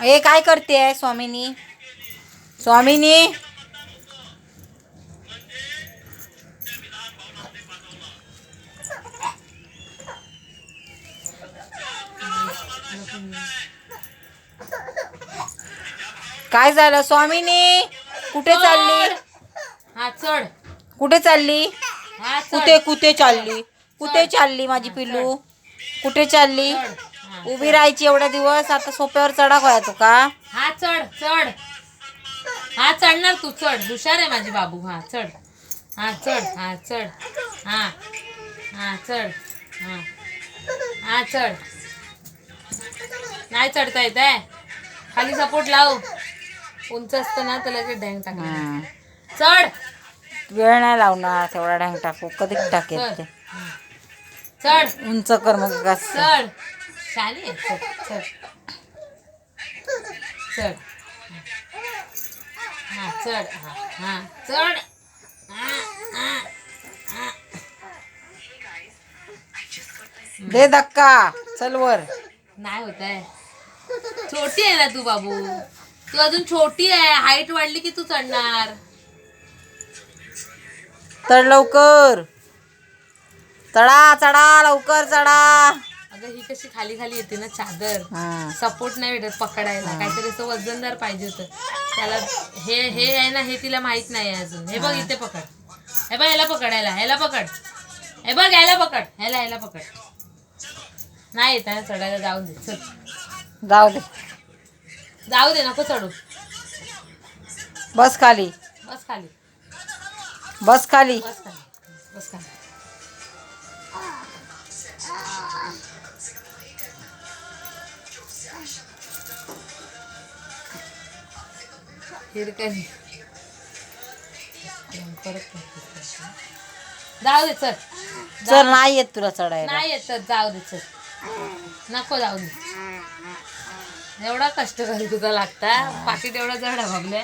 हे काय करते स्वामिनी? स्वामिनी काय झालं स्वामिनी? कुठे चालली? हा चढ. कुठे चालली? हा कुठे कुठे चालली? कुठे चालली माझी पिल्लू? कुठे चालली? उभी राहायची एवढ्या दिवस, आता सोप्यावर चढा व्हायचो का? हा चढ चढ. हा चढणार तू, चढ. हुशार आहे माझी बाबू. हा चढ. हा चढ. हा चढ. हा हा चढ. हा हा चढ. नाही चढता येत आहे. खाली सपोर्ट लाव. उंच असतं ना तर लगेच डँग टाकणार. चढ. वेळ नाही लावणार तेवढा ढंग टाकू. कधी टाकेल ते. चढ. उंच कर मग कस. चढ. शानी आहे. चढ चढ चढ. हा चढ. हा हा चढ. दे धक्का. चल वर. नाही होत आहे. छोटी आहे ना तू बाबू. तू अजून छोटी आहे. हाईट वाढली की तू चढणार. चढ लवकर. चढा चढा लवकर चढा. अगं ही कशी खाली खाली येते ना चादर. हा. सपोर्ट नाही भेटत पकडायला. काहीतरी असं वजनदार पाहिजे होतं त्याला. हे हे आहे ना, हे तिला माहित नाही अजून. हे बघ इथे पकड. हे बघ ह्याला पकडायला. ह्याला पकड. हे बघ ह्याला पकड. ह्याला पकड. नाही येत ना चढायला. जाऊ दे. चल जाऊ दे. जाऊ दे. नको चढू. बस खाली. बस खाली. बस खाली. बस खाली. बस खाली. हिरकणी. जाऊ दे चल. चल नाही येत तुला चढायला. नाही येत जाऊ दे चल. नको जाऊ दे. एवढा कष्ट करी तुझा लागता. पाकिट एवढा जड आहे बाबले.